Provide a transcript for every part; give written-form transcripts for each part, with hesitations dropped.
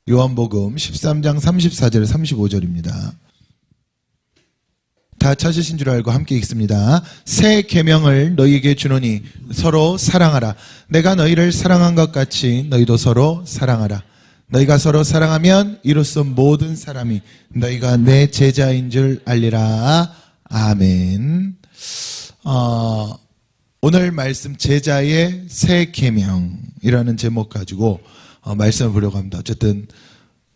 요한복음 13장 34절 35절입니다. 다 찾으신 줄 알고 함께 읽습니다. 새 계명을 너희에게 주노니 서로 사랑하라. 내가 너희를 사랑한 것 같이 너희도 서로 사랑하라. 너희가 서로 사랑하면 이로써 모든 사람이 너희가 내 제자인 줄 알리라. 아멘. 오늘 말씀 제자의 새 계명이라는 제목 가지고 말씀을 보려고 합니다. 어쨌든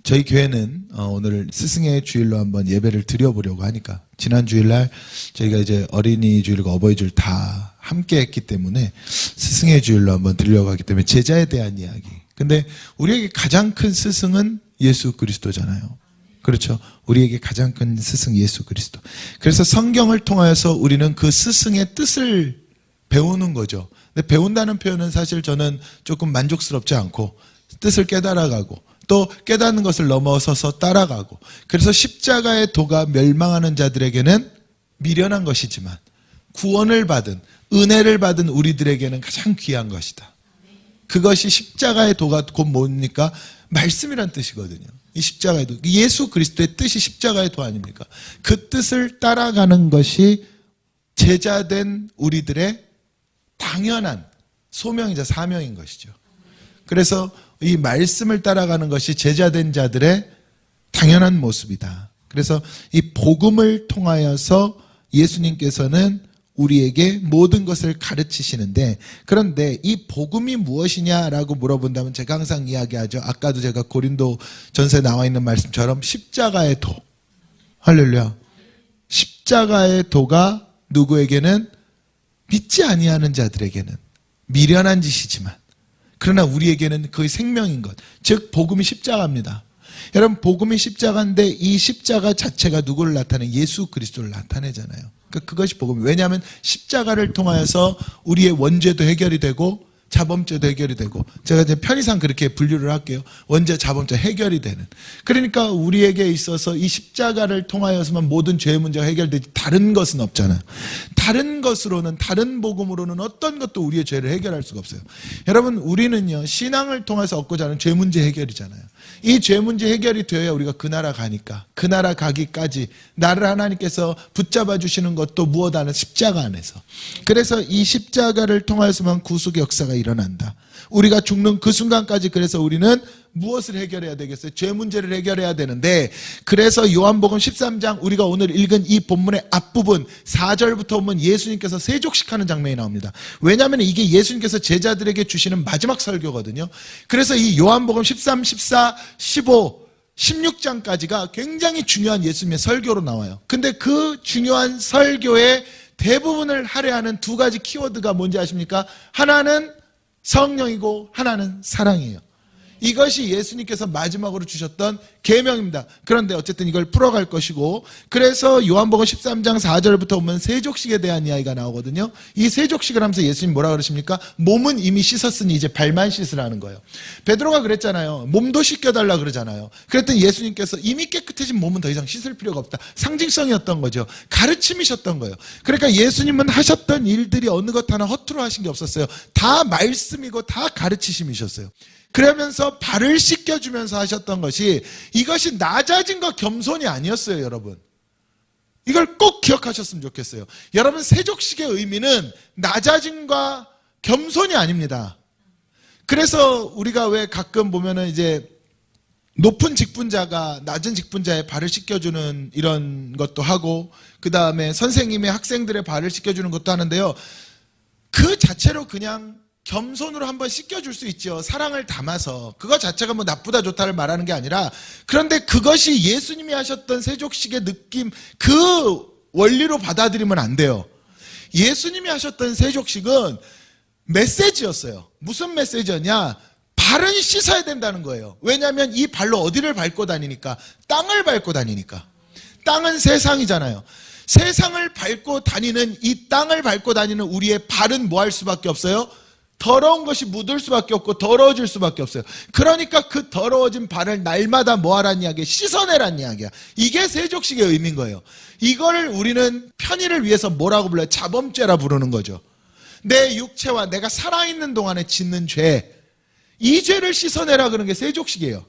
저희 교회는 오늘 스승의 주일로 한번 예배를 드려보려고 하니까 지난 주일날 저희가 이제 어린이 주일과 어버이 주일 다 함께 했기 때문에 스승의 주일로 한번 드리려고 하기 때문에 제자에 대한 이야기. 근데 우리에게 가장 큰 스승은 예수 그리스도잖아요. 그렇죠. 우리에게 가장 큰 스승 예수 그리스도. 그래서 성경을 통하여서 우리는 그 스승의 뜻을 배우는 거죠. 근데 배운다는 표현은 사실 저는 조금 만족스럽지 않고 뜻을 깨달아가고 또 깨닫는 것을 넘어서서 따라가고, 그래서 십자가의 도가 멸망하는 자들에게는 미련한 것이지만 구원을 받은 은혜를 받은 우리들에게는 가장 귀한 것이다. 그것이 십자가의 도가 곧 뭡니까? 말씀이란 뜻이거든요. 이 십자가의 도, 예수 그리스도의 뜻이 십자가의 도 아닙니까? 그 뜻을 따라가는 것이 제자된 우리들의 당연한 소명이자 사명인 것이죠. 그래서 이 말씀을 따라가는 것이 제자된 자들의 당연한 모습이다. 그래서 이 복음을 통하여서 예수님께서는 우리에게 모든 것을 가르치시는데, 그런데 이 복음이 무엇이냐라고 물어본다면 제가 항상 이야기하죠. 아까도 제가 고린도 전서에 나와 있는 말씀처럼 십자가의 도. 할렐루야. 십자가의 도가 누구에게는 믿지 아니하는 자들에게는 미련한 짓이지만 그러나 우리에게는 그의 생명인 것, 즉 복음이 십자가입니다. 여러분, 복음이 십자가인데 이 십자가 자체가 누구를 나타내? 예수 그리스도를 나타내잖아요. 그러니까 그것이 복음이에요. 왜냐하면 십자가를 통하여서 우리의 원죄도 해결이 되고 자범죄도 해결이 되고, 제가 이제 편의상 그렇게 분류를 할게요. 원죄, 자범죄 해결이 되는. 그러니까 우리에게 있어서 이 십자가를 통하여서만 모든 죄의 문제가 해결되지 다른 것은 없잖아요. 다른 것으로는, 다른 복음으로는 어떤 것도 우리의 죄를 해결할 수가 없어요. 여러분, 우리는요 신앙을 통해서 얻고자 하는 죄 문제 해결이잖아요. 이 죄 문제 해결이 되어야 우리가 그 나라 가니까, 그 나라 가기까지 나를 하나님께서 붙잡아 주시는 것도 무엇 안에? 십자가 안에서. 그래서 이 십자가를 통하여서만 구속의 역사가 일어난다. 우리가 죽는 그 순간까지. 그래서 우리는 무엇을 해결해야 되겠어요? 죄 문제를 해결해야 되는데, 그래서 요한복음 13장 우리가 오늘 읽은 이 본문의 앞부분 4절부터 보면 예수님께서 세족식하는 장면이 나옵니다. 왜냐하면 이게 예수님께서 제자들에게 주시는 마지막 설교거든요. 그래서 이 요한복음 13, 14, 15 16장까지가 굉장히 중요한 예수님의 설교로 나와요. 근데 그 중요한 설교의 대부분을 할애하는 두 가지 키워드가 뭔지 아십니까? 하나는 성령이고 하나는 사랑이에요. 이것이 예수님께서 마지막으로 주셨던 계명입니다. 그런데 어쨌든 이걸 풀어갈 것이고, 그래서 요한복음 13장 4절부터 보면 세족식에 대한 이야기가 나오거든요. 이 세족식을 하면서 예수님 뭐라 그러십니까? 몸은 이미 씻었으니 이제 발만 씻으라는 거예요. 베드로가 그랬잖아요. 몸도 씻겨달라 그러잖아요. 그랬더니 예수님께서 이미 깨끗해진 몸은 더 이상 씻을 필요가 없다. 상징성이었던 거죠. 가르침이셨던 거예요. 그러니까 예수님은 하셨던 일들이 어느 것 하나 허투루 하신 게 없었어요. 다 말씀이고 다 가르치심이셨어요. 그러면서 발을 씻겨주면서 하셨던 것이, 이것이 낮아짐과 겸손이 아니었어요, 여러분. 이걸 꼭 기억하셨으면 좋겠어요. 여러분, 세족식의 의미는 낮아짐과 겸손이 아닙니다. 그래서 우리가 왜 가끔 보면은 이제 높은 직분자가 낮은 직분자의 발을 씻겨주는 이런 것도 하고, 그 다음에 선생님이 학생들의 발을 씻겨주는 것도 하는데요. 그 자체로 그냥 겸손으로 한번 씻겨줄 수 있죠. 사랑을 담아서. 그거 자체가 뭐 나쁘다 좋다를 말하는 게 아니라, 그런데 그것이 예수님이 하셨던 세족식의 느낌, 그 원리로 받아들이면 안 돼요. 예수님이 하셨던 세족식은 메시지였어요. 무슨 메시지였냐? 발은 씻어야 된다는 거예요. 왜냐하면 이 발로 어디를 밟고 다니니까? 땅을 밟고 다니니까. 땅은 세상이잖아요. 세상을 밟고 다니는, 이 땅을 밟고 다니는 우리의 발은 뭐 할 수밖에 없어요? 더러운 것이 묻을 수밖에 없고 더러워질 수밖에 없어요. 그러니까 그 더러워진 발을 날마다 뭐 하라는 이야기야? 씻어내라는 이야기야. 이게 세족식의 의미인 거예요. 이거를 우리는 편의를 위해서 뭐라고 불러요? 자범죄라 부르는 거죠. 내 육체와 내가 살아있는 동안에 짓는 죄, 이 죄를 씻어내라 그런 게 세족식이에요.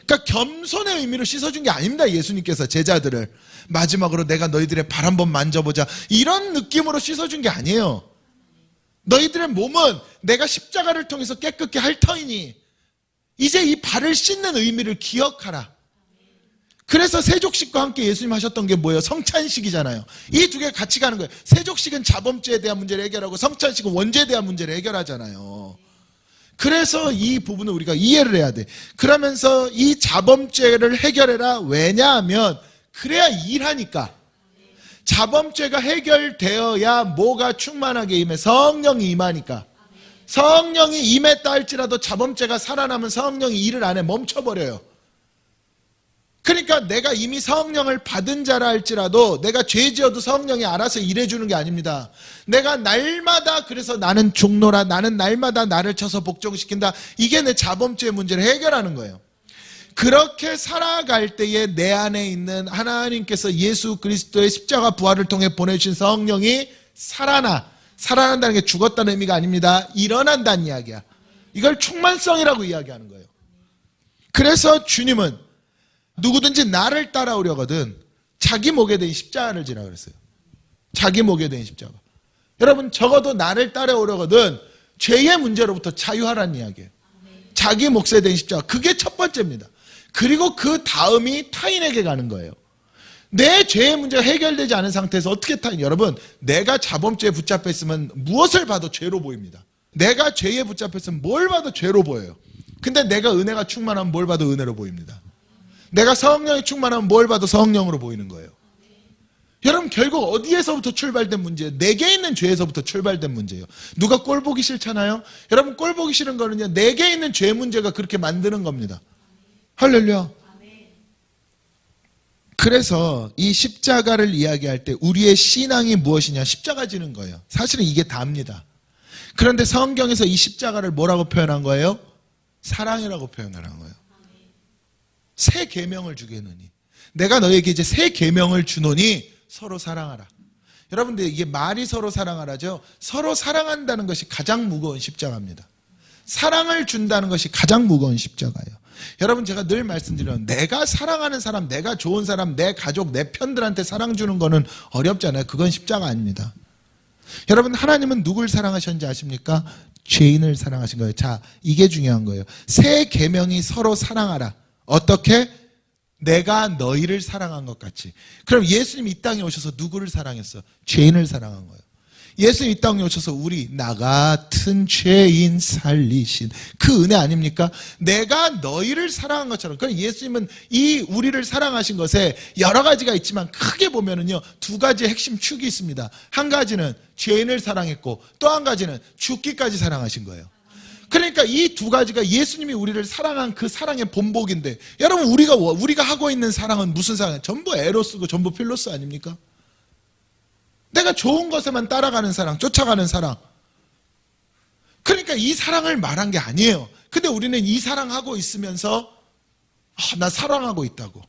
그러니까 겸손의 의미로 씻어준 게 아닙니다. 예수님께서 제자들을 마지막으로 내가 너희들의 발 한번 만져보자 이런 느낌으로 씻어준 게 아니에요. 너희들의 몸은 내가 십자가를 통해서 깨끗게 할 터이니 이제 이 발을 씻는 의미를 기억하라. 그래서 세족식과 함께 예수님 하셨던 게 뭐예요? 성찬식이잖아요. 이 두 개 같이 가는 거예요. 세족식은 자범죄에 대한 문제를 해결하고 성찬식은 원죄에 대한 문제를 해결하잖아요. 그래서 이 부분을 우리가 이해를 해야 돼. 그러면서 이 자범죄를 해결해라. 왜냐하면 그래야 일하니까. 자범죄가 해결되어야 뭐가 충만하게 임해? 성령이 임하니까. 성령이 임했다 할지라도 자범죄가 살아나면 성령이 일을 안 해. 멈춰버려요. 그러니까 내가 이미 성령을 받은 자라 할지라도 내가 죄 지어도 성령이 알아서 일해주는 게 아닙니다. 내가 날마다 그래서 나는 종노라, 나는 날마다 나를 쳐서 복종시킨다. 이게 내 자범죄의 문제를 해결하는 거예요. 그렇게 살아갈 때에 내 안에 있는 하나님께서 예수 그리스도의 십자가 부활을 통해 보내주신 성령이 살아난다는 게 죽었다는 의미가 아닙니다. 일어난다는 이야기야. 이걸 충만성이라고 이야기하는 거예요. 그래서 주님은 누구든지 나를 따라오려거든 자기 목에 대인 십자가를 지라 그랬어요. 자기 목에 대인 십자가. 여러분 적어도 나를 따라오려거든 죄의 문제로부터 자유하라는 이야기예요. 자기 몫에 대인 십자가. 그게 첫 번째입니다. 그리고 그 다음이 타인에게 가는 거예요. 내 죄의 문제가 해결되지 않은 상태에서 어떻게 여러분 내가 자범죄에 붙잡혀 있으면 무엇을 봐도 죄로 보입니다. 내가 죄에 붙잡혀 있으면 뭘 봐도 죄로 보여요. 근데 내가 은혜가 충만하면 뭘 봐도 은혜로 보입니다. 내가 성령이 충만하면 뭘 봐도 성령으로 보이는 거예요. 여러분 결국 어디에서부터 출발된 문제예요? 내게 있는 죄에서부터 출발된 문제예요. 누가 꼴 보기 싫잖아요. 여러분 꼴 보기 싫은 거는요 내게 있는 죄 문제가 그렇게 만드는 겁니다. 할렐루야. 그래서 이 십자가를 이야기할 때 우리의 신앙이 무엇이냐? 십자가 지는 거예요. 사실은 이게 다입니다. 그런데 성경에서 이 십자가를 뭐라고 표현한 거예요? 사랑이라고 표현하는 거예요. 새 계명을 주겠느니 내가 너에게 이제 새 계명을 주노니 서로 사랑하라. 여러분들 이게 말이 서로 사랑하라죠. 서로 사랑한다는 것이 가장 무거운 십자가입니다. 사랑을 준다는 것이 가장 무거운 십자가예요. 여러분 제가 늘 말씀드려요. 내가 사랑하는 사람, 내가 좋은 사람, 내 가족, 내 편들한테 사랑 주는 거는 어렵잖아요. 그건 십자가 아닙니다. 여러분 하나님은 누굴 사랑하셨는지 아십니까? 죄인을 사랑하신 거예요. 자, 이게 중요한 거예요. 새 계명이 서로 사랑하라. 어떻게? 내가 너희를 사랑한 것 같이. 그럼 예수님 이 땅에 오셔서 누구를 사랑했어? 죄인을 사랑한 거예요. 예수님 이 땅에 오셔서 우리 나 같은 죄인 살리신 그 은혜 아닙니까? 내가 너희를 사랑한 것처럼. 그럼 예수님은 이 우리를 사랑하신 것에 여러 가지가 있지만 크게 보면은요 두 가지 핵심 축이 있습니다. 한 가지는 죄인을 사랑했고 또 한 가지는 죽기까지 사랑하신 거예요. 그러니까 이 두 가지가 예수님이 우리를 사랑한 그 사랑의 본복인데 여러분 우리가 하고 있는 사랑은 무슨 사랑이에요? 전부 에로스고 전부 필로스 아닙니까? 내가 좋은 것에만 따라가는 사랑, 쫓아가는 사랑. 그러니까 이 사랑을 말한 게 아니에요. 근데 우리는 이 사랑하고 있으면서 나 사랑하고 있다고.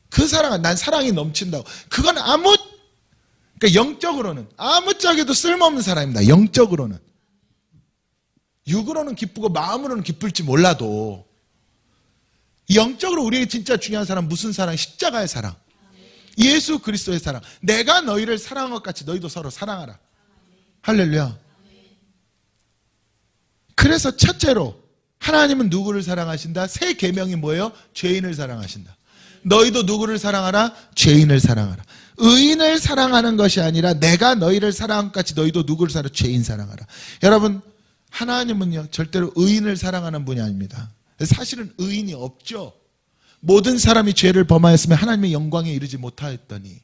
그 사랑은 난 사랑이 넘친다고. 그건 그러니까 영적으로는 아무짝에도 쓸모없는 사람입니다. 영적으로는. 육으로는 기쁘고 마음으로는 기쁠지 몰라도 영적으로 우리에게 진짜 중요한 사람 무슨 사랑? 십자가의 사랑. 예수 그리스도의 사랑. 내가 너희를 사랑한 것 같이 너희도 서로 사랑하라. 할렐루야. 그래서 첫째로 하나님은 누구를 사랑하신다? 새 계명이 뭐예요? 죄인을 사랑하신다. 너희도 누구를 사랑하라? 죄인을 사랑하라. 의인을 사랑하는 것이 아니라 내가 너희를 사랑한 것 같이 너희도 누구를 사랑하라? 죄인 사랑하라. 여러분 하나님은요 절대로 의인을 사랑하는 분이 아닙니다. 사실은 의인이 없죠. 모든 사람이 죄를 범하였으면 하나님의 영광에 이르지 못하였더니.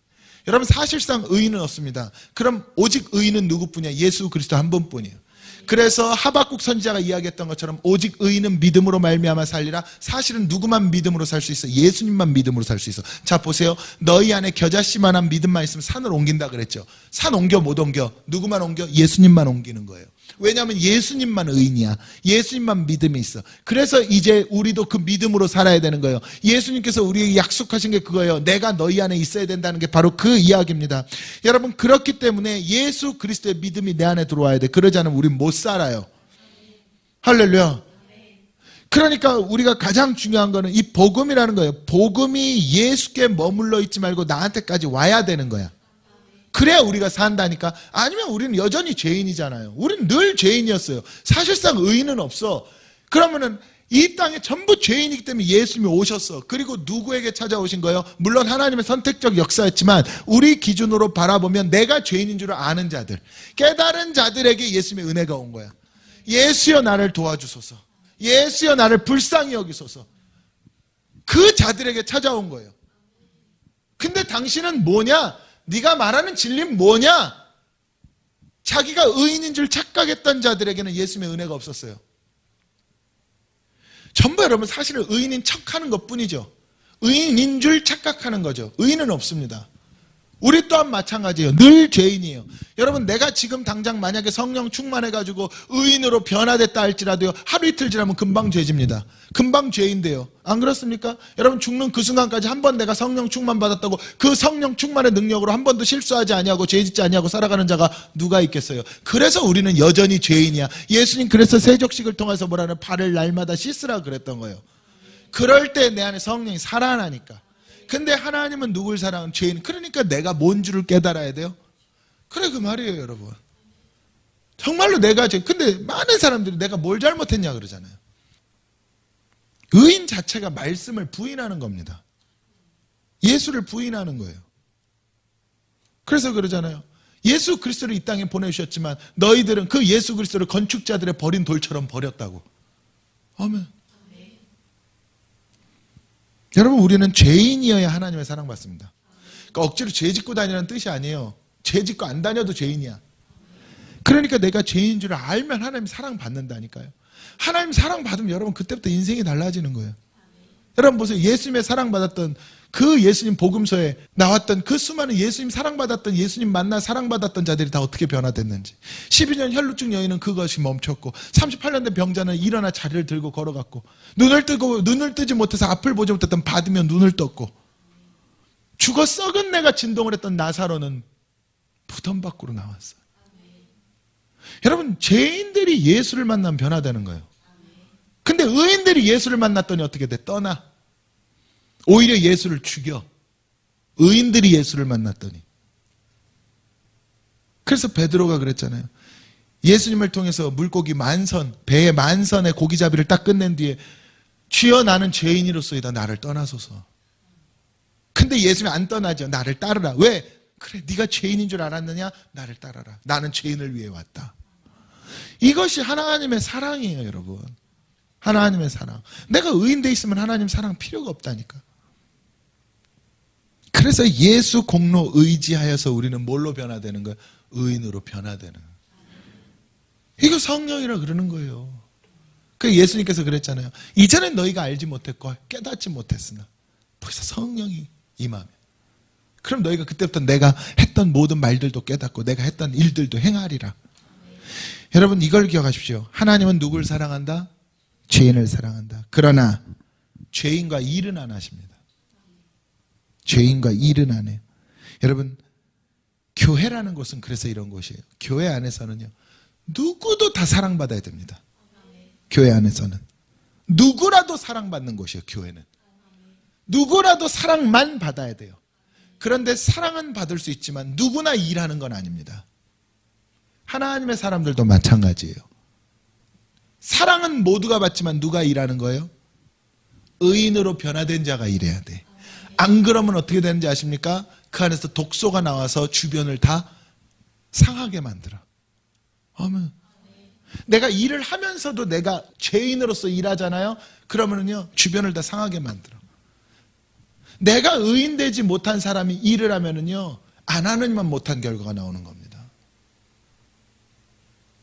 여러분 사실상 의인은 없습니다. 그럼 오직 의인은 누구뿐이야? 예수 그리스도 한 분뿐이에요. 그래서 하박국 선지자가 이야기했던 것처럼 오직 의인은 믿음으로 말미암아 살리라. 사실은 누구만 믿음으로 살 수 있어? 예수님만 믿음으로 살 수 있어. 자 보세요. 너희 안에 겨자씨만한 믿음만 있으면 산을 옮긴다 그랬죠. 산 옮겨 못 옮겨? 누구만 옮겨? 예수님만 옮기는 거예요. 왜냐하면 예수님만 의인이야. 예수님만 믿음이 있어. 그래서 이제 우리도 그 믿음으로 살아야 되는 거예요. 예수님께서 우리에게 약속하신 게 그거예요. 내가 너희 안에 있어야 된다는 게 바로 그 이야기입니다. 여러분 그렇기 때문에 예수 그리스도의 믿음이 내 안에 들어와야 돼. 그러지 않으면 우린 못 살아요. 할렐루야. 그러니까 우리가 가장 중요한 거는 이 복음이라는 거예요. 복음이 예수께 머물러 있지 말고 나한테까지 와야 되는 거야. 그래야 우리가 산다니까. 아니면 우리는 여전히 죄인이잖아요. 우리는 늘 죄인이었어요. 사실상 의인은 없어. 그러면은 이 땅에 전부 죄인이기 때문에 예수님이 오셨어. 그리고 누구에게 찾아오신 거예요? 물론 하나님의 선택적 역사였지만 우리 기준으로 바라보면 내가 죄인인 줄 아는 자들, 깨달은 자들에게 예수님의 은혜가 온 거야. 예수여 나를 도와주소서. 예수여 나를 불쌍히 여기소서. 그 자들에게 찾아온 거예요. 근데 당신은 뭐냐? 네가 말하는 진리는 뭐냐? 자기가 의인인 줄 착각했던 자들에게는 예수님의 은혜가 없었어요. 전부 여러분 사실은 의인인 척하는 것뿐이죠. 의인인 줄 착각하는 거죠. 의인은 없습니다. 우리 또한 마찬가지예요. 늘 죄인이에요. 여러분 내가 지금 당장 만약에 성령 충만해가지고 의인으로 변화됐다 할지라도요, 하루 이틀 지나면 금방 죄집니다. 금방 죄인돼요. 안 그렇습니까? 여러분 죽는 그 순간까지 한 번 내가 성령 충만 받았다고 그 성령 충만의 능력으로 한 번도 실수하지 아니하고 죄짓지 아니하고 살아가는 자가 누가 있겠어요? 그래서 우리는 여전히 죄인이야. 예수님 그래서 세족식을 통해서 뭐라는 발을 날마다 씻으라 그랬던 거예요. 그럴 때 내 안에 성령이 살아나니까. 근데 하나님은 누굴 사랑하는 죄인. 그러니까 내가 뭔 줄을 깨달아야 돼요. 그래 그 말이에요 여러분. 정말로 내가 근데 많은 사람들이 내가 뭘 잘못했냐 그러잖아요. 의인 자체가 말씀을 부인하는 겁니다. 예수를 부인하는 거예요. 그래서 그러잖아요. 예수 그리스도를 이 땅에 보내주셨지만 너희들은 그 예수 그리스도를 건축자들의 버린 돌처럼 버렸다고. 아멘. 여러분 우리는 죄인이어야 하나님의 사랑받습니다. 그러니까 억지로 죄 짓고 다니라는 뜻이 아니에요. 죄 짓고 안 다녀도 죄인이야. 그러니까 내가 죄인인 줄 알면 하나님 사랑받는다니까요. 하나님 사랑받으면 여러분 그때부터 인생이 달라지는 거예요. 여러분 보세요. 예수님의 사랑받았던 그 예수님 복음서에 나왔던 그 수많은 예수님 사랑받았던 예수님 만나 사랑받았던 자들이 다 어떻게 변화됐는지. 12년 혈루증 여인은 그것이 멈췄고 38년 된 병자는 일어나 자리를 들고 걸어갔고 눈을 뜨지 못해서 앞을 보지 못했던 바디면 눈을 떴고 죽어 썩은 내가 진동을 했던 나사로는 무덤 밖으로 나왔어요. 여러분 죄인들이 예수를 만나면 변화되는 거예요. 근데 의인들이 예수를 만났더니 어떻게 돼? 떠나. 오히려 예수를 죽여. 의인들이 예수를 만났더니. 그래서 베드로가 그랬잖아요. 예수님을 통해서 물고기 만선, 배의 만선의 고기잡이를 딱 끝낸 뒤에 주여 나는 죄인이로소이다 나를 떠나소서. 근데 예수님이 안 떠나죠. 나를 따르라. 왜? 그래 네가 죄인인 줄 알았느냐? 나를 따라라. 나는 죄인을 위해 왔다. 이것이 하나님의 사랑이에요 여러분. 하나님의 사랑. 내가 의인 돼 있으면 하나님 사랑 필요가 없다니까. 그래서 예수 공로 의지하여서 우리는 뭘로 변화되는 거예요? 의인으로 변화되는 거예요. 이거 성령이라 그러는 거예요. 그 예수님께서 그랬잖아요. 이전엔 너희가 알지 못했고 깨닫지 못했으나 벌써 성령이 임하면 그럼 너희가 그때부터 내가 했던 모든 말들도 깨닫고 내가 했던 일들도 행하리라. 여러분 이걸 기억하십시오. 하나님은 누굴 사랑한다? 죄인을 사랑한다. 그러나 죄인과 일은 안 하십니다. 죄인과 일은 안 해요. 여러분 교회라는 곳은 그래서 이런 곳이에요. 교회 안에서는요 누구도 다 사랑받아야 됩니다. 교회 안에서는 누구라도 사랑받는 곳이에요. 교회는 누구라도 사랑만 받아야 돼요. 그런데 사랑은 받을 수 있지만 누구나 일하는 건 아닙니다. 하나님의 사람들도 마찬가지예요. 사랑은 모두가 받지만 누가 일하는 거예요? 의인으로 변화된 자가 일해야 돼. 안 그러면 어떻게 되는지 아십니까? 그 안에서 독소가 나와서 주변을 다 상하게 만들어. 아멘. 내가 일을 하면서도 내가 죄인으로서 일하잖아요. 그러면은요 주변을 다 상하게 만들어. 내가 의인 되지 못한 사람이 일을 하면은요 안 하는만 못한 결과가 나오는 겁니다.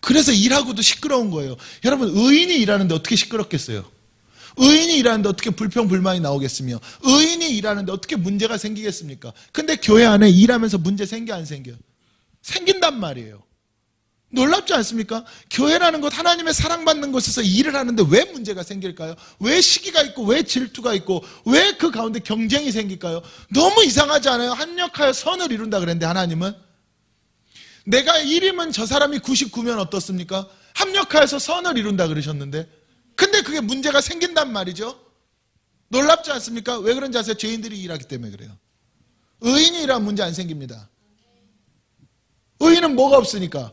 그래서 일하고도 시끄러운 거예요. 여러분 의인이 일하는데 어떻게 시끄럽겠어요? 의인이 일하는데 어떻게 불평불만이 나오겠으며 의인이 일하는데 어떻게 문제가 생기겠습니까? 근데 교회 안에 일하면서 문제 생겨 안 생겨? 생긴단 말이에요. 놀랍지 않습니까? 교회라는 곳 하나님의 사랑받는 곳에서 일을 하는데 왜 문제가 생길까요? 왜 시기가 있고 왜 질투가 있고 왜 그 가운데 경쟁이 생길까요? 너무 이상하지 않아요? 합력하여 선을 이룬다 그랬는데 하나님은 내가 1이면 저 사람이 99면 어떻습니까? 합력하여서 선을 이룬다 그러셨는데 근데 그게 문제가 생긴단 말이죠. 놀랍지 않습니까? 왜 그런지 아세요? 죄인들이 일하기 때문에 그래요. 의인이 일하면 문제 안 생깁니다. 의인은 뭐가 없으니까?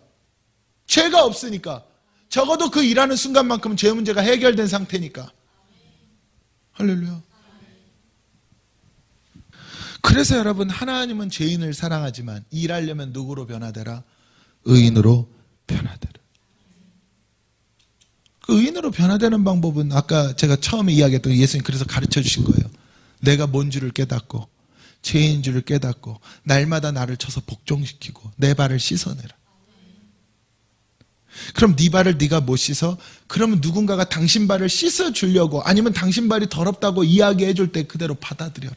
죄가 없으니까. 적어도 그 일하는 순간만큼은 죄 문제가 해결된 상태니까. 할렐루야. 그래서 여러분, 하나님은 죄인을 사랑하지만 일하려면 누구로 변화되라? 의인으로 변화되라. 그 의인으로 변화되는 방법은 아까 제가 처음에 이야기했던 예수님 그래서 가르쳐 주신 거예요. 내가 뭔 줄을 깨닫고 죄인 줄을 깨닫고 날마다 나를 쳐서 복종시키고 내 발을 씻어내라. 그럼 네 발을 네가 못 씻어? 그러면 누군가가 당신 발을 씻어주려고 아니면 당신 발이 더럽다고 이야기해 줄 때 그대로 받아들여라.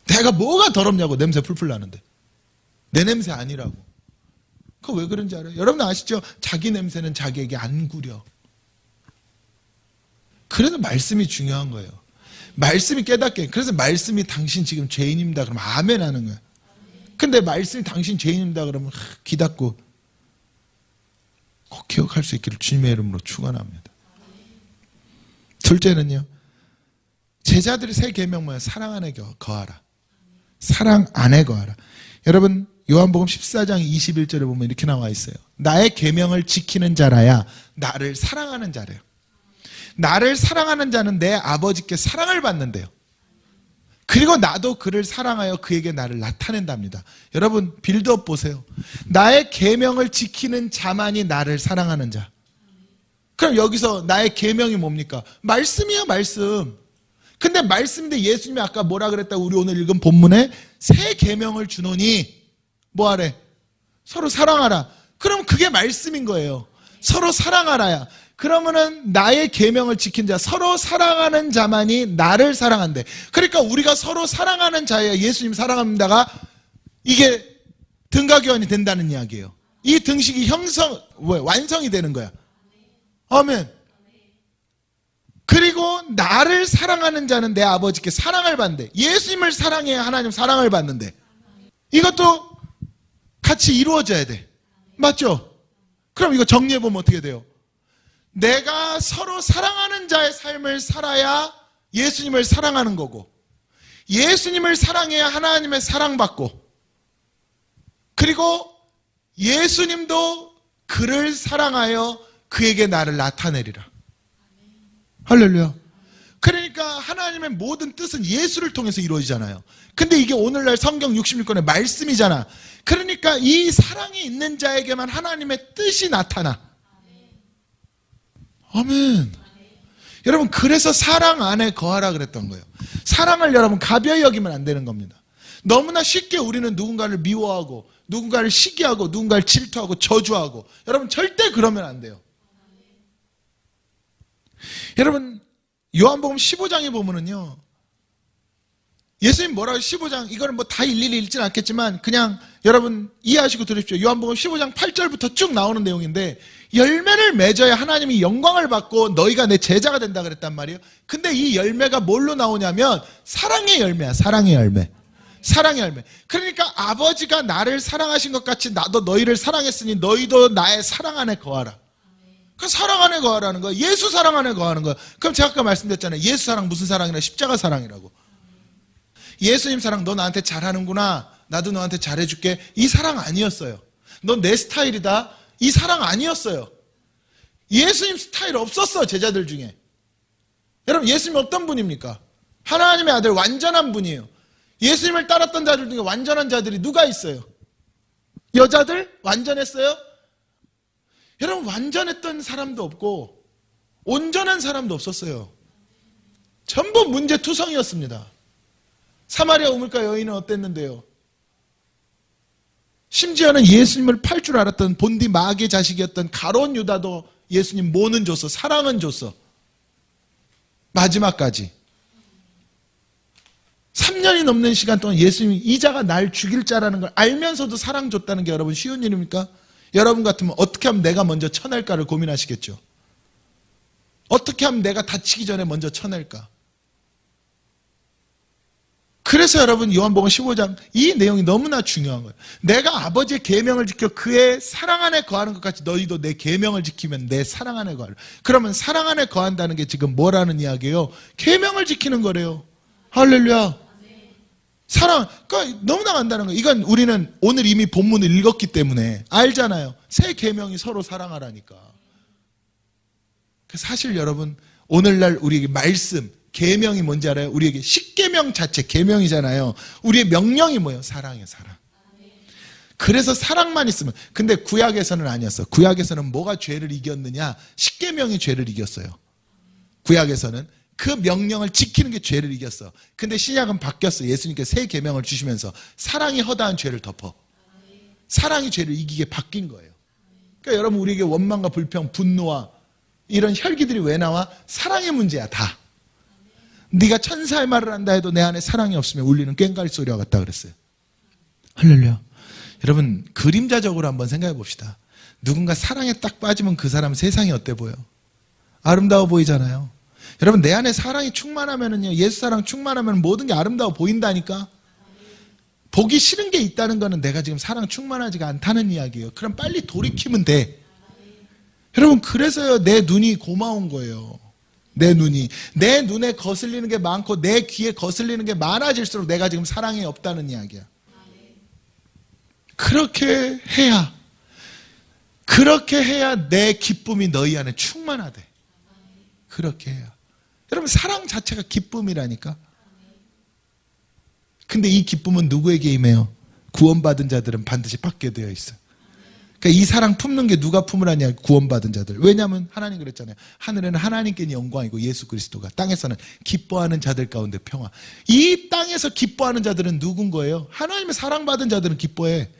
내가 뭐가 더럽냐고 냄새 풀풀 나는데 내 냄새 아니라고. 그거 왜 그런지 알아요? 여러분 아시죠? 자기 냄새는 자기에게 안 구려. 그래서 말씀이 중요한 거예요. 말씀이 깨닫게. 그래서 말씀이 당신 지금 죄인입니다 그러면 아멘 하는 거예요. 근데 말씀이 당신 죄인입니다 그러면 귀 닫고 꼭 기억할 수 있기를 주님의 이름으로 축원합니다. 둘째는요. 제자들의 새 계명 뭐예요? 사랑 안에 거하라. 사랑 안에 거하라. 여러분 요한복음 14장 21절에 보면 이렇게 나와 있어요. 나의 계명을 지키는 자라야 나를 사랑하는 자래요. 나를 사랑하는 자는 내 아버지께 사랑을 받는데요. 그리고 나도 그를 사랑하여 그에게 나를 나타낸답니다. 여러분 빌드업 보세요. 나의 계명을 지키는 자만이 나를 사랑하는 자. 그럼 여기서 나의 계명이 뭡니까? 말씀이에요, 말씀. 근데 말씀인데 예수님이 아까 뭐라 그랬다? 우리 오늘 읽은 본문에 새 계명을 주노니 뭐하래? 서로 사랑하라. 그럼 그게 말씀인 거예요. 서로 사랑하라야. 그러면은 나의 계명을 지킨 자, 서로 사랑하는 자만이 나를 사랑한대. 그러니까 우리가 서로 사랑하는 자예요. 예수님 사랑합니다가 이게 등가교환이 된다는 이야기예요. 이 등식이 완성이 되는 거야. 아멘. 그리고 나를 사랑하는 자는 내 아버지께 사랑을 받는데, 예수님을 사랑해야 하나님 사랑을 받는데, 이것도 같이 이루어져야 돼. 맞죠? 그럼 이거 정리해보면 어떻게 돼요? 내가 서로 사랑하는 자의 삶을 살아야 예수님을 사랑하는 거고, 예수님을 사랑해야 하나님의 사랑받고, 그리고 예수님도 그를 사랑하여 그에게 나를 나타내리라. 할렐루야. 그러니까 하나님의 모든 뜻은 예수를 통해서 이루어지잖아요. 근데 이게 오늘날 성경 66권의 말씀이잖아. 그러니까 이 사랑이 있는 자에게만 하나님의 뜻이 나타나. 아멘. 여러분 그래서 사랑 안에 거하라 그랬던 거예요. 사랑을 여러분 가벼이 여기면 안 되는 겁니다. 너무나 쉽게 우리는 누군가를 미워하고 누군가를 시기하고 누군가를 질투하고 저주하고, 여러분 절대 그러면 안 돼요. 여러분 요한복음 15장에 보면은요, 예수님 뭐라고 15장, 이거는 뭐 다 일일이 읽지는 않겠지만 그냥 여러분 이해하시고 들으십시오. 요한복음 15장 8절부터 쭉 나오는 내용인데, 열매를 맺어야 하나님이 영광을 받고 너희가 내 제자가 된다 그랬단 말이에요. 근데 이 열매가 뭘로 나오냐면 사랑의 열매야. 사랑의 열매. 사랑의 열매. 그러니까 아버지가 나를 사랑하신 것 같이 나도 너희를 사랑했으니 너희도 나의 사랑 안에 거하라. 그 사랑 안에 거하라는 거야. 예수 사랑 안에 거하는 거야. 그럼 제가 아까 말씀드렸잖아요. 예수 사랑 무슨 사랑이라? 십자가 사랑이라고. 예수님 사랑, 너 나한테 잘하는구나, 나도 너한테 잘해줄게, 이 사랑 아니었어요. 넌 내 스타일이다, 이 사랑 아니었어요. 예수님 스타일 없었어. 제자들 중에. 여러분 예수님 어떤 분입니까? 하나님의 아들, 완전한 분이에요. 예수님을 따랐던 자들 중에 완전한 자들이 누가 있어요? 여자들? 완전했어요? 여러분 완전했던 사람도 없고 온전한 사람도 없었어요. 전부 문제투성이었습니다. 사마리아 우물가 여인은 어땠는데요? 심지어는 예수님을 팔 줄 알았던 본디 마귀의 자식이었던 가룟 유다도 예수님 뭐는 줬어? 사랑은 줬어. 마지막까지 3년이 넘는 시간 동안 예수님이 이자가 날 죽일 자라는 걸 알면서도 사랑 줬다는 게 여러분 쉬운 일입니까? 여러분 같으면 어떻게 하면 내가 먼저 쳐낼까를 고민하시겠죠. 어떻게 하면 내가 다치기 전에 먼저 쳐낼까? 그래서 여러분 요한복음 15장 이 내용이 너무나 중요한 거예요. 내가 아버지의 계명을 지켜 그의 사랑 안에 거하는 것 같이 너희도 내 계명을 지키면 내 사랑 안에 거하라. 그러면 사랑 안에 거한다는 게 지금 뭐라는 이야기예요? 계명을 지키는 거래요. 할렐루야. 사랑, 그러니까 너무나 간다는 거예요. 이건 우리는 오늘 이미 본문을 읽었기 때문에 알잖아요. 새 계명이 서로 사랑하라니까. 사실 여러분 오늘날 우리에게 말씀 계명이 뭔지 알아요? 우리에게 십계명 자체 계명이잖아요. 우리의 명령이 뭐예요? 사랑이에요. 사랑. 그래서 사랑만 있으면. 근데 구약에서는 아니었어. 구약에서는 뭐가 죄를 이겼느냐? 십계명이 죄를 이겼어요. 구약에서는 그 명령을 지키는 게 죄를 이겼어. 근데 신약은 바뀌었어. 예수님께서 새 계명을 주시면서 사랑이 허다한 죄를 덮어. 사랑이 죄를 이기게 바뀐 거예요. 그러니까 여러분 우리에게 원망과 불평, 분노와 이런 혈기들이 왜 나와? 사랑의 문제야 다. 네가 천사의 말을 한다 해도 내 안에 사랑이 없으면 울리는 꽹과리 소리와 같다 그랬어요. 할렐루야. 여러분 그림자적으로 한번 생각해 봅시다. 누군가 사랑에 딱 빠지면 그 사람 세상이 어때 보여? 아름다워 보이잖아요. 여러분 내 안에 사랑이 충만하면은요, 예수 사랑 충만하면 모든 게 아름다워 보인다니까. 보기 싫은 게 있다는 거는 내가 지금 사랑 충만하지가 않다는 이야기예요. 그럼 빨리 돌이키면 돼. 여러분 그래서요 내 눈이 고마운 거예요. 내 눈에 거슬리는 게 많고 내 귀에 거슬리는 게 많아질수록 내가 지금 사랑이 없다는 이야기야. 그렇게 해야 내 기쁨이 너희 안에 충만하대. 그렇게 해야. 여러분 사랑 자체가 기쁨이라니까. 근데 이 기쁨은 누구에게 임해요? 구원받은 자들은 반드시 받게 되어 있어요. 그러니까 이 사랑 품는 게 누가 품으라냐? 구원받은 자들. 왜냐하면 하나님 그랬잖아요. 하늘에는 하나님께 영광이고 예수 그리스도가, 땅에서는 기뻐하는 자들 가운데 평화. 이 땅에서 기뻐하는 자들은 누군 거예요? 하나님의 사랑받은 자들은 기뻐해.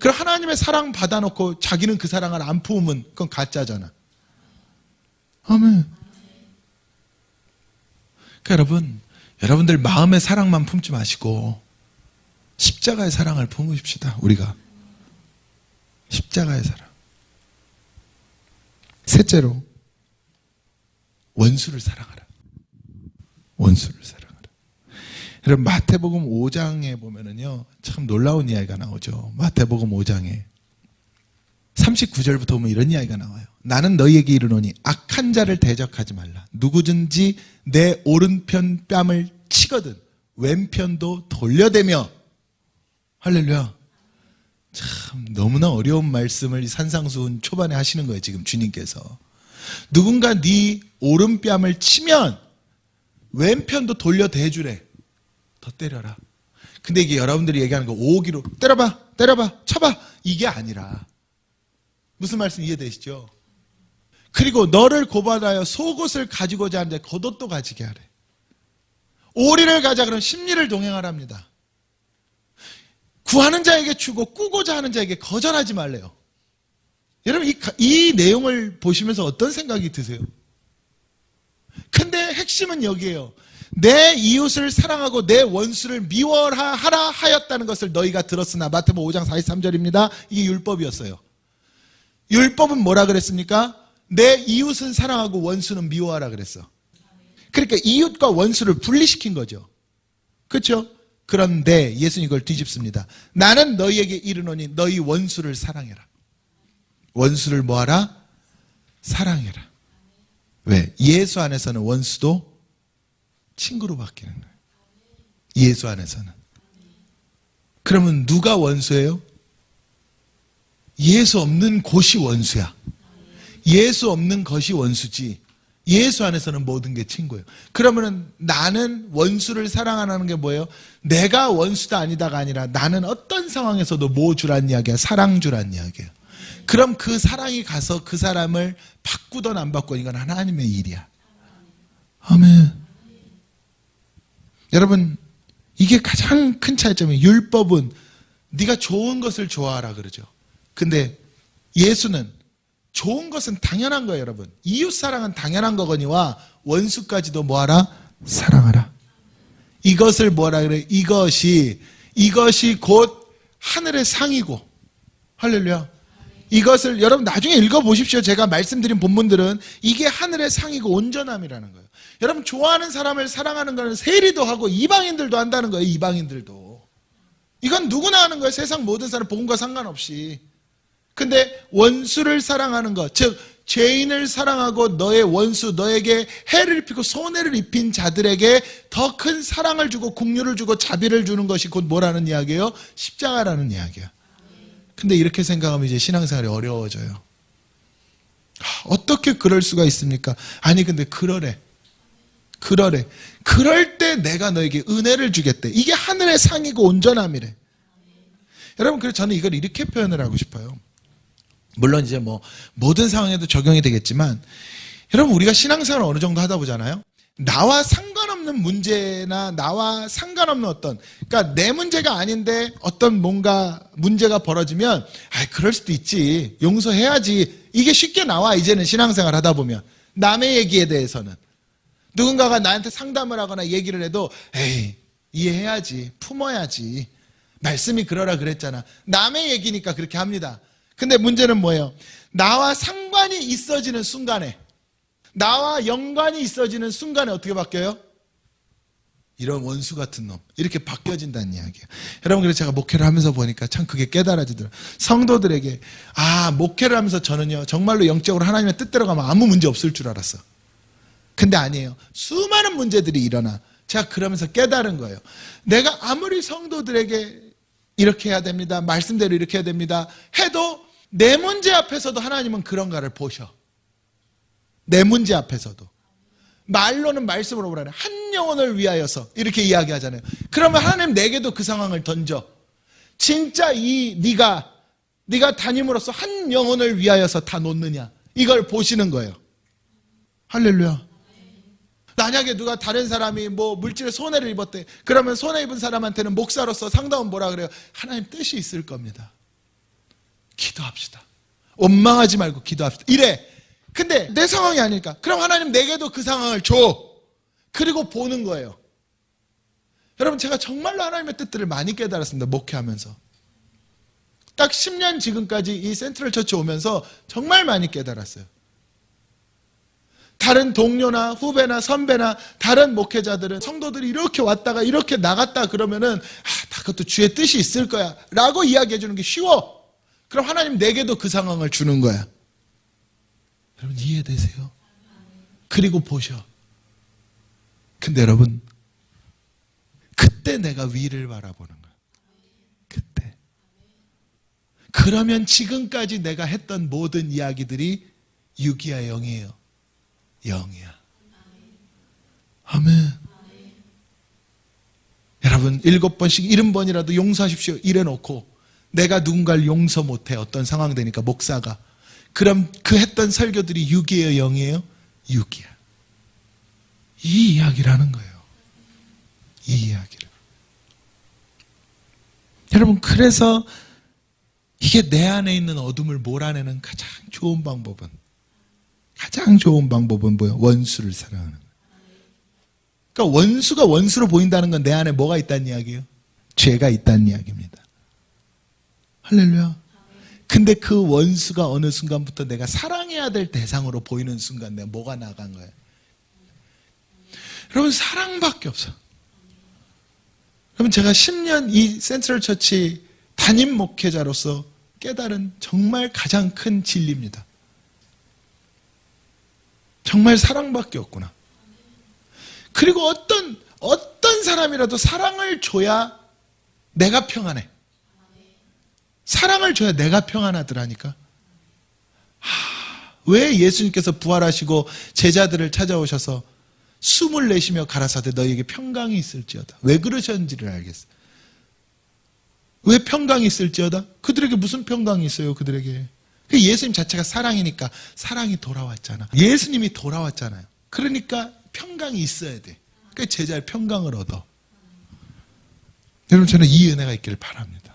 그럼 하나님의 사랑 받아놓고 자기는 그 사랑을 안 품으면 그건 가짜잖아. 아멘. 그러니까 여러분들 마음의 사랑만 품지 마시고 십자가의 사랑을 품으십시다. 우리가 십자가의 사랑. 셋째로 원수를 사랑하라. 원수를 사랑하라. 여러분 마태복음 5장에 보면은요 참 놀라운 이야기가 나오죠. 마태복음 5장에 39절부터 보면 이런 이야기가 나와요. 나는 너희에게 이르노니 악한 자를 대적하지 말라. 누구든지 내 오른편 뺨을 치거든 왼편도 돌려대며. 할렐루야. 참 너무나 어려운 말씀을 산상수훈 초반에 하시는 거예요. 지금 주님께서 누군가 네 오른뺨을 치면 왼편도 돌려대주래. 더 때려라. 근데 이게 여러분들이 얘기하는 거 오기로 때려봐 쳐봐 이게 아니라 무슨 말씀 이해되시죠? 그리고 너를 고발하여 속옷을 가지고자 하는데 겉옷도 가지게 하래. 오리를 가자 그러면 십리를 동행하랍니다. 구하는 자에게 주고 꾸고자 하는 자에게 거절하지 말래요. 여러분 이 내용을 보시면서 어떤 생각이 드세요? 근데 핵심은 여기에요. 내 이웃을 사랑하고 내 원수를 미워하라 하였다는 것을 너희가 들었으나. 마태복음 5장 43절입니다. 이게 율법이었어요. 율법은 뭐라 그랬습니까? 내 이웃은 사랑하고 원수는 미워하라 그랬어. 그러니까 이웃과 원수를 분리시킨 거죠. 그렇죠? 그런데 예수님 이걸 뒤집습니다. 나는 너희에게 이르노니 너희 원수를 사랑해라. 원수를 뭐하라? 사랑해라. 왜? 예수 안에서는 원수도 친구로 바뀌는 거예요. 예수 안에서는. 그러면 누가 원수예요? 예수 없는 곳이 원수야. 예수 없는 것이 원수지. 예수 안에서는 모든 게 친구예요. 그러면 나는 원수를 사랑하는 게 뭐예요? 내가 원수다 아니다가 아니라 나는 어떤 상황에서도 뭐 주란 이야기야? 사랑 주란 이야기예요. 그럼 그 사랑이 가서 그 사람을 바꾸든 안 바꾸든 이건 하나님의 일이야. 아멘. 여러분 이게 가장 큰 차이점이에요. 율법은 네가 좋은 것을 좋아하라 그러죠. 근데 예수는 좋은 것은 당연한 거예요. 여러분 이웃 사랑은 당연한 거거니와 원수까지도 뭐하라? 사랑하라. 이것을 뭐라 그래? 이것이 곧 하늘의 상이고. 할렐루야. 이것을 여러분 나중에 읽어보십시오. 제가 말씀드린 본문들은 이게 하늘의 상이고 온전함이라는 거예요. 여러분 좋아하는 사람을 사랑하는 거는 세리도 하고 이방인들도 한다는 거예요. 이방인들도. 이건 누구나 하는 거예요. 세상 모든 사람 복음과 상관없이. 근데 원수를 사랑하는 것, 즉 죄인을 사랑하고 너의 원수, 너에게 해를 입히고 손해를 입힌 자들에게 더 큰 사랑을 주고 긍휼을 주고 자비를 주는 것이 곧 뭐라는 이야기예요? 십자가라는 이야기야. 근데 이렇게 생각하면 이제 신앙생활이 어려워져요. 어떻게 그럴 수가 있습니까? 아니 근데 그러래. 그럴 때 내가 너에게 은혜를 주겠대. 이게 하늘의 상이고 온전함이래. 여러분 그래서 저는 이걸 이렇게 표현을 하고 싶어요. 물론 이제 뭐 모든 상황에도 적용이 되겠지만 여러분 우리가 신앙생활을 어느 정도 하다 보잖아요. 나와 상관없는 문제나 나와 상관없는 어떤 그러니까 내 문제가 아닌데 어떤 뭔가 문제가 벌어지면 그럴 수도 있지. 용서해야지. 이게 쉽게 나와 이제는 신앙생활 하다 보면. 남의 얘기에 대해서는. 누군가가 나한테 상담을 하거나 얘기를 해도 에이 이해해야지. 품어야지. 말씀이 그러라 그랬잖아. 남의 얘기니까 그렇게 합니다. 근데 문제는 뭐예요? 나와 상관이 있어지는 순간에 나와 연관이 있어지는 순간에 어떻게 바뀌어요? 이런 원수 같은 놈 이렇게 바뀌어진다는 이야기예요. 여러분 그래서 제가 목회를 하면서 보니까 참 그게 깨달아지더라고요. 성도들에게 목회를 하면서 저는요 정말로 영적으로 하나님의 뜻대로 가면 아무 문제 없을 줄 알았어. 근데 아니에요. 수많은 문제들이 일어나. 제가 그러면서 깨달은 거예요. 내가 아무리 성도들에게 이렇게 해야 됩니다. 말씀대로 이렇게 해야 됩니다. 해도 내 문제 앞에서도 하나님은 그런가를 보셔. 내 문제 앞에서도. 말로는 말씀으로 보라네. 한 영혼을 위하여서 이렇게 이야기하잖아요. 그러면 하나님 내게도 그 상황을 던져. 진짜 네가 담임으로서 한 영혼을 위하여서 다 놓느냐. 이걸 보시는 거예요. 할렐루야. 만약에 누가 다른 사람이 뭐 물질에 손해를 입었대. 그러면 손해 입은 사람한테는 목사로서 상담은 뭐라 그래요? 하나님 뜻이 있을 겁니다. 기도합시다. 원망하지 말고 기도합시다. 이래. 근데 내 상황이 아니니까. 그럼 하나님 내게도 그 상황을 줘. 그리고 보는 거예요. 여러분 제가 정말로 하나님의 뜻들을 많이 깨달았습니다. 목회하면서. 딱 10년 지금까지 이 센트럴 처치 오면서 정말 많이 깨달았어요. 다른 동료나 후배나 선배나 다른 목회자들은 성도들이 이렇게 왔다가 이렇게 나갔다 그러면은 다 그것도 주의 뜻이 있을 거야 라고 이야기해 주는 게 쉬워. 그럼 하나님 내게도 그 상황을 주는 거야. 여러분 이해되세요? 그리고 보셔. 근데 여러분 그때 내가 위를 바라보는 거야. 그때. 그러면 지금까지 내가 했던 모든 이야기들이 6이야 0이에요. 0이야. 아멘. 여러분 7번씩 70번이라도 용서하십시오 이래놓고 내가 누군가를 용서 못해 어떤 상황 되니까 목사가 그럼 그 했던 설교들이 6이에요 0이에요? 6이야. 이 이야기를 하는 거예요. 이 이야기를. 여러분 그래서 이게 내 안에 있는 어둠을 몰아내는 가장 좋은 방법은 뭐예요? 원수를 사랑하는 거예요. 그러니까 원수가 원수로 보인다는 건 내 안에 뭐가 있다는 이야기예요? 죄가 있다는 이야기입니다. 할렐루야. 근데 그 원수가 어느 순간부터 내가 사랑해야 될 대상으로 보이는 순간 내가 뭐가 나간 거예요? 여러분 사랑밖에 없어. 여러분 제가 10년 이 센트럴 처치 담임 목회자로서 깨달은 정말 가장 큰 진리입니다. 정말 사랑밖에 없구나. 그리고 어떤 사람이라도 사랑을 줘야 내가 평안해. 사랑을 줘야 내가 평안하더라니까. 왜 예수님께서 부활하시고 제자들을 찾아오셔서 숨을 내쉬며 가라사대 너희에게 평강이 있을지어다. 왜 그러셨는지를 알겠어. 왜 평강이 있을지어다? 그들에게 무슨 평강이 있어요, 그들에게. 예수님 자체가 사랑이니까 사랑이 돌아왔잖아. 예수님이 돌아왔잖아요. 그러니까 평강이 있어야 돼. 그러니까 제자의 평강을 얻어. 여러분 저는 이 은혜가 있기를 바랍니다.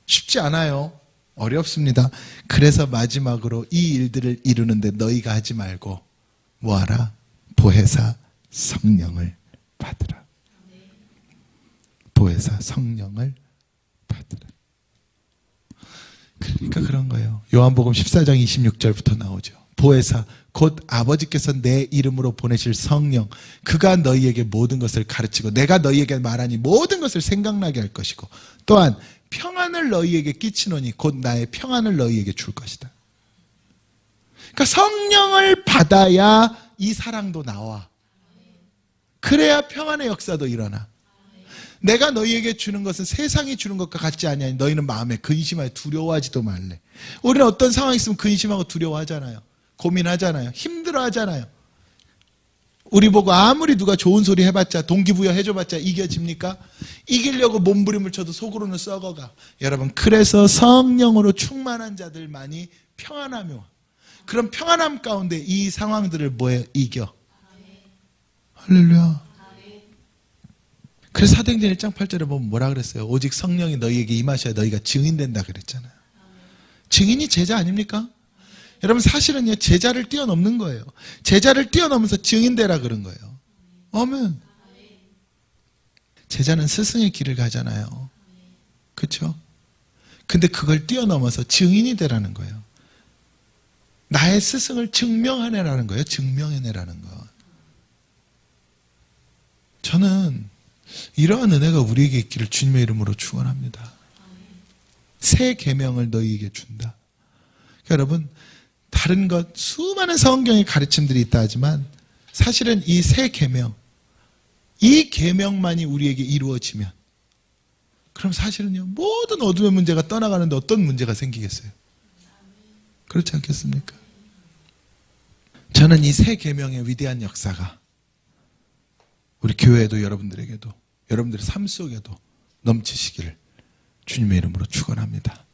쉽지 않아요. 어렵습니다. 그래서 마지막으로 이 일들을 이루는데 너희가 하지 말고 뭐하라? 보혜사 성령을 받으라. 보혜사 성령을 받으라. 그러니까 그런 거예요. 요한복음 14장 26절부터 나오죠. 보혜사 곧 아버지께서 내 이름으로 보내실 성령 그가 너희에게 모든 것을 가르치고 내가 너희에게 말하니 모든 것을 생각나게 할 것이고 또한 평안을 너희에게 끼치노니 곧 나의 평안을 너희에게 줄 것이다. 그러니까 성령을 받아야 이 사랑도 나와. 그래야 평안의 역사도 일어나. 내가 너희에게 주는 것은 세상이 주는 것과 같지 아니하니 너희는 마음에 근심하여 두려워하지도 말래. 우리는 어떤 상황이 있으면 근심하고 두려워하잖아요. 고민하잖아요. 힘들어하잖아요. 우리 보고 아무리 누가 좋은 소리 해봤자 동기부여 해줘봤자 이겨집니까? 이기려고 몸부림을 쳐도 속으로는 썩어가. 여러분 그래서 성령으로 충만한 자들만이 평안하며 그런 평안함 가운데 이 상황들을 뭐에 이겨. 할렐루야. 그래서 사도행전 1장 8절에 보면 뭐라 그랬어요? 오직 성령이 너희에게 임하셔야 너희가 증인된다 그랬잖아요. 증인이 제자 아닙니까? 여러분 사실은요 제자를 뛰어넘는 거예요. 제자를 뛰어넘어서 증인되라 그런 거예요. 아멘. 제자는 스승의 길을 가잖아요. 그렇죠? 근데 그걸 뛰어넘어서 증인이 되라는 거예요. 나의 스승을 증명해내라는 거예요. 증명해내라는 거. 저는 이러한 은혜가 우리에게 있기를 주님의 이름으로 축원합니다. 새 계명을 너희에게 준다. 그러니까 여러분 다른 것 수많은 성경의 가르침들이 있다 하지만 사실은 이 새 계명 이 계명만이 우리에게 이루어지면 그럼 사실은요 모든 어둠의 문제가 떠나가는데 어떤 문제가 생기겠어요? 그렇지 않겠습니까? 저는 이 새 계명의 위대한 역사가 우리 교회에도 여러분들에게도 여러분들의 삶 속에도 넘치시기를 주님의 이름으로 축원합니다.